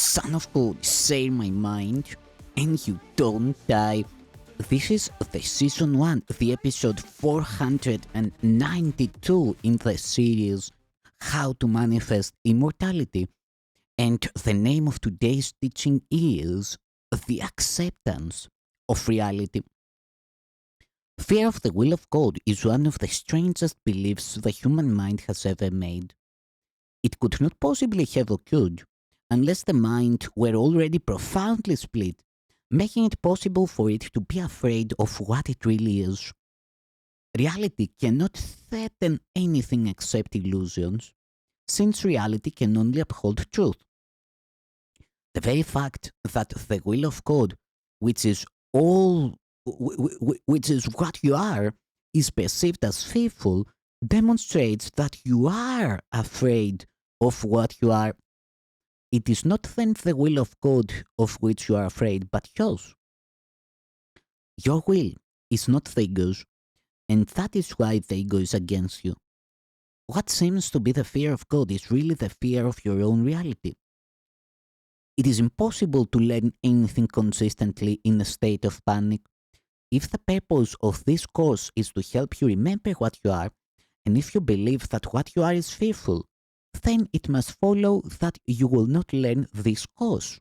Son of God, say my mind, and you don't die. This is the season 1, the episode 492 in the series How to Manifest Immortality. And the name of today's teaching is The Acceptance of Reality. Fear of the will of God is one of the strangest beliefs the human mind has ever made. It could not possibly have occurred unless the mind were already profoundly split, making it possible for it to be afraid of what it really is. Reality cannot threaten anything except illusions, since reality can only uphold truth. The very fact that the will of God, which is all, which is what you are, is perceived as fearful, demonstrates that you are afraid of what you are. It is not then the will of God of which you are afraid, but yours. Your will is not the ego's, and that is why the ego is against you. What seems to be the fear of God is really the fear of your own reality. It is impossible to learn anything consistently in a state of panic. If the purpose of this course is to help you remember what you are, and if you believe that what you are is fearful, then it must follow that you will not learn this course.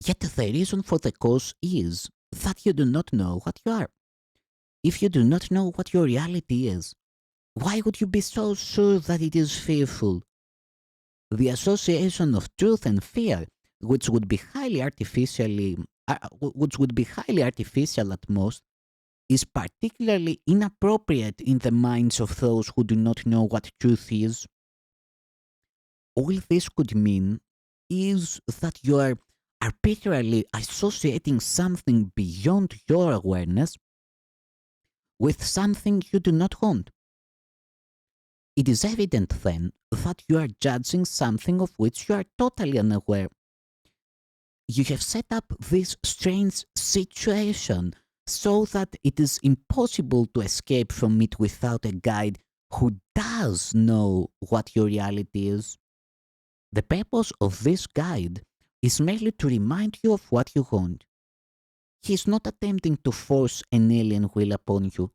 Yet the reason for the course is that you do not know what you are. If you do not know what your reality is, why would you be so sure that it is fearful? The association of truth and fear, which would be highly artificial at most, is particularly inappropriate in the minds of those who do not know what truth is. All this could mean is that you are arbitrarily associating something beyond your awareness with something you do not want. It is evident then that you are judging something of which you are totally unaware. You have set up this strange situation so that it is impossible to escape from it without a guide who does know what your reality is. The purpose of this guide is merely to remind you of what you want. He is not attempting to force an alien will upon you.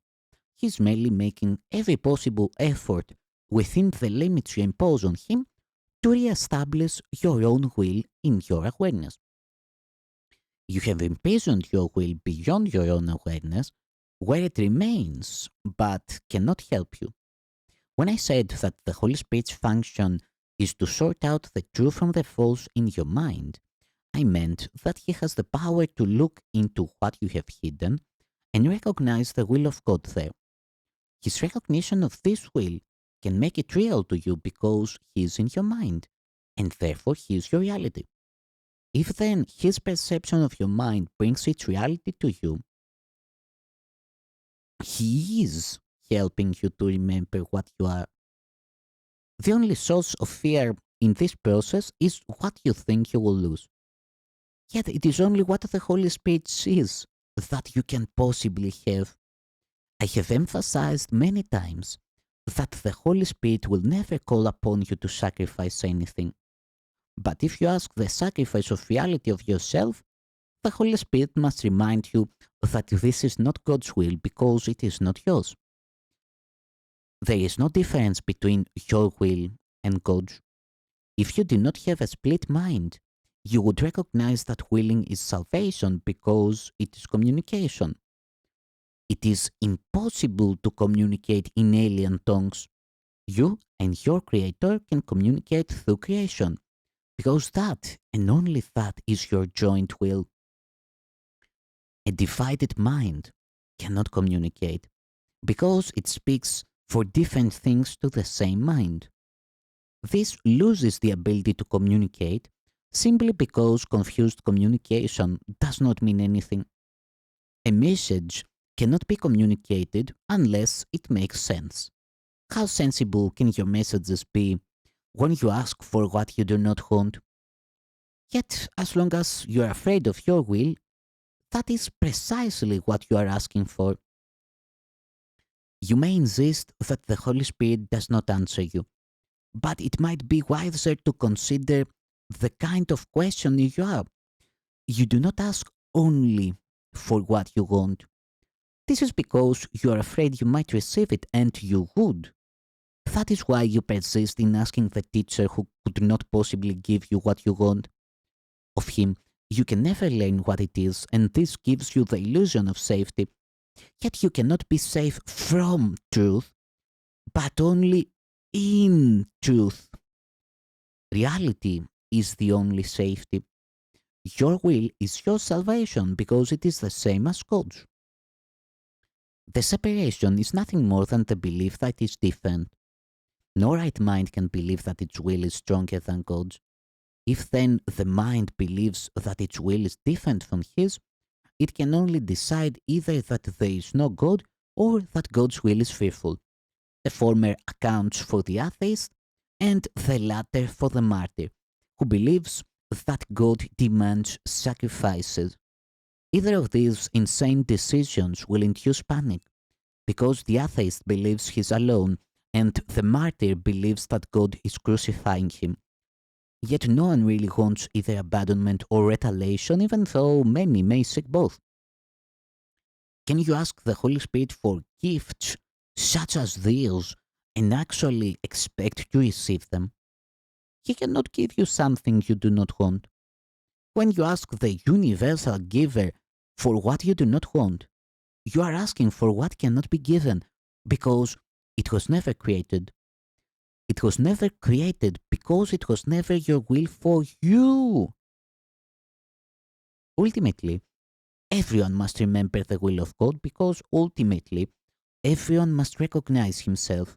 He is merely making every possible effort within the limits you impose on him to re-establish your own will in your awareness. You have imprisoned your will beyond your own awareness, where it remains but cannot help you. When I said that the Holy Spirit's function is to sort out the true from the false in your mind, I meant that he has the power to look into what you have hidden and recognize the will of God there. His recognition of this will can make it real to you because he is in your mind, and therefore he is your reality. If then his perception of your mind brings its reality to you, he is helping you to remember what you are. The only source of fear in this process is what you think you will lose. Yet it is only what the Holy Spirit sees that you can possibly have. I have emphasized many times that the Holy Spirit will never call upon you to sacrifice anything. But if you ask the sacrifice of reality of yourself, the Holy Spirit must remind you that this is not God's will because it is not yours. There is no difference between your will and God's. If you do not have a split mind, you would recognize that willing is salvation because it is communication. It is impossible to communicate in alien tongues. You and your Creator can communicate through creation, because that and only that is your joint will. A divided mind cannot communicate, because it speaks for different things to the same mind. This loses the ability to communicate simply because confused communication does not mean anything. A message cannot be communicated unless it makes sense. How sensible can your messages be when you ask for what you do not want? Yet, as long as you are afraid of your will, that is precisely what you are asking for. You may insist that the Holy Spirit does not answer you, but it might be wiser to consider the kind of question you are. You do not ask only for what you want. This is because you are afraid you might receive it, and you would. That is why you persist in asking the teacher who could not possibly give you what you want. Of him, you can never learn what it is, and this gives you the illusion of safety. Yet you cannot be safe from truth, but only in truth. Reality is the only safety. Your will is your salvation because it is the same as God's. The separation is nothing more than the belief that it is different. No right mind can believe that its will is stronger than God's. If then the mind believes that its will is different from his, it can only decide either that there is no God or that God's will is fearful. The former accounts for the atheist, and the latter for the martyr, who believes that God demands sacrifices. Either of these insane decisions will induce panic, because the atheist believes he is alone, and the martyr believes that God is crucifying him. Yet no one really wants either abandonment or retaliation, even though many may seek both. Can you ask the Holy Spirit for gifts such as these and actually expect to receive them? He cannot give you something you do not want. When you ask the universal giver for what you do not want, you are asking for what cannot be given because it was never created. It was never created because it was never your will for you. Ultimately, everyone must remember the will of God because ultimately, everyone must recognize himself.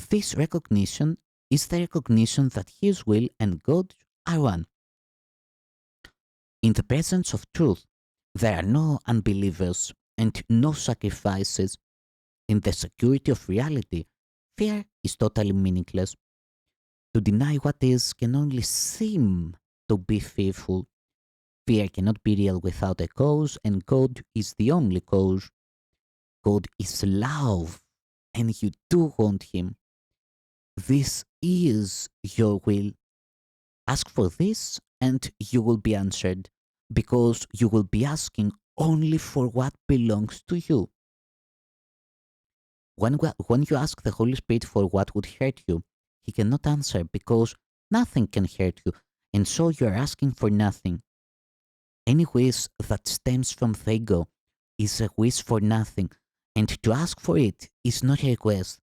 This recognition is the recognition that his will and God are one. In the presence of truth, there are no unbelievers and no sacrifices. In the security of reality, fear is totally meaningless. To deny what is can only seem to be fearful. Fear cannot be real without a cause, and God is the only cause. God is love, and you do want Him. This is your will. Ask for this, and you will be answered, because you will be asking only for what belongs to you. When you ask the Holy Spirit for what would hurt you, He cannot answer because nothing can hurt you, and so you are asking for nothing. Any wish that stems from the ego is a wish for nothing, and to ask for it is not a request.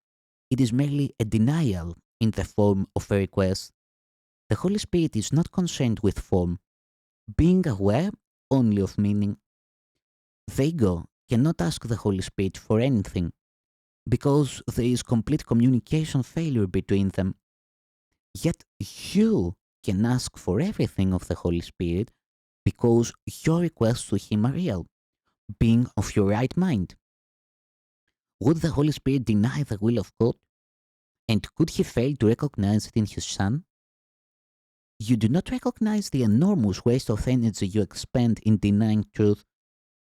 It is merely a denial in the form of a request. The Holy Spirit is not concerned with form, being aware only of meaning. The ego cannot ask the Holy Spirit for anything because there is complete communication failure between them. Yet you can ask for everything of the Holy Spirit because your requests to Him are real, being of your right mind. Would the Holy Spirit deny the will of God? And could He fail to recognize it in His Son? You do not recognize the enormous waste of energy you expend in denying truth.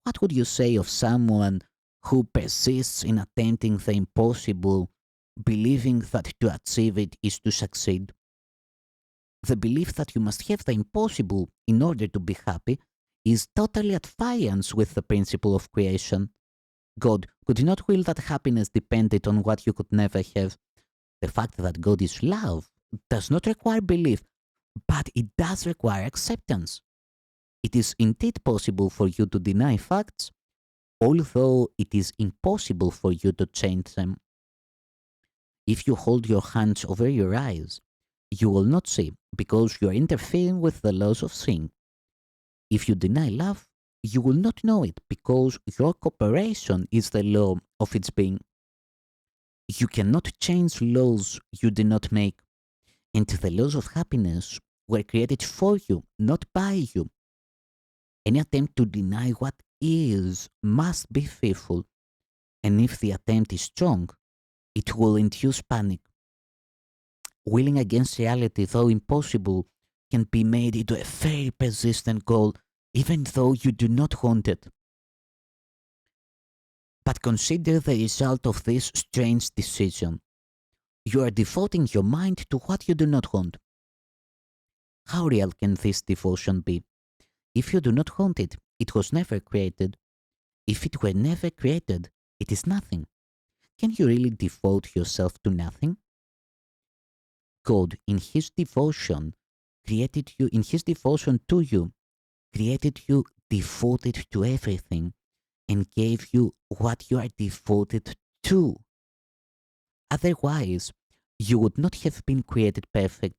What would you say of someone who persists in attempting the impossible, believing that to achieve it is to succeed? The belief that you must have the impossible in order to be happy is totally at variance with the principle of creation. God could not will that happiness depended on what you could never have. The fact that God is love does not require belief, but it does require acceptance. It is indeed possible for you to deny facts, although it is impossible for you to change them. If you hold your hands over your eyes, you will not see because you are interfering with the laws of seeing. If you deny love, you will not know it because your cooperation is the law of its being. You cannot change laws you do not make, and the laws of happiness were created for you, not by you. Any attempt to deny what is must be fearful, and if the attempt is strong, it will induce panic. Willing against reality, though impossible, can be made into a very persistent goal, even though you do not want it. But consider the result of this strange decision. You are devoting your mind to what you do not want. How real can this devotion be? If you do not want it, it was never created. If it were never created, it is nothing. Can you really devote yourself to nothing? God, in His devotion, created you, in His devotion to you, created you devoted to everything and gave you what you are devoted to. Otherwise, you would not have been created perfect.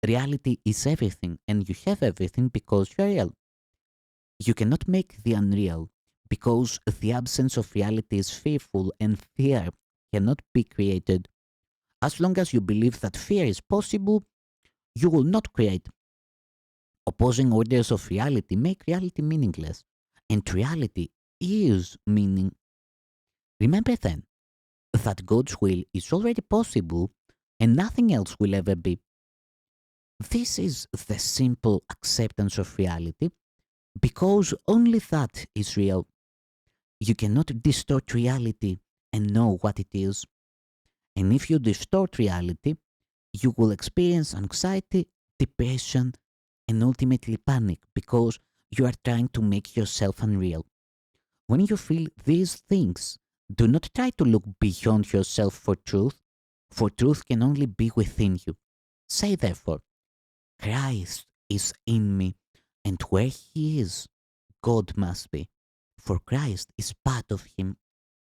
Reality is everything, and you have everything because you are real. You cannot make the unreal because the absence of reality is fearful, and fear cannot be created. As long as you believe that fear is possible, you will not create. Opposing orders of reality make reality meaningless, and reality is meaning. Remember then that God's will is already possible and nothing else will ever be. This is the simple acceptance of reality because only that is real. You cannot distort reality and know what it is. And if you distort reality, you will experience anxiety, depression, and ultimately panic because you are trying to make yourself unreal. When you feel these things, do not try to look beyond yourself for truth can only be within you. Say therefore, Christ is in me, and where He is, God must be, for Christ is part of Him.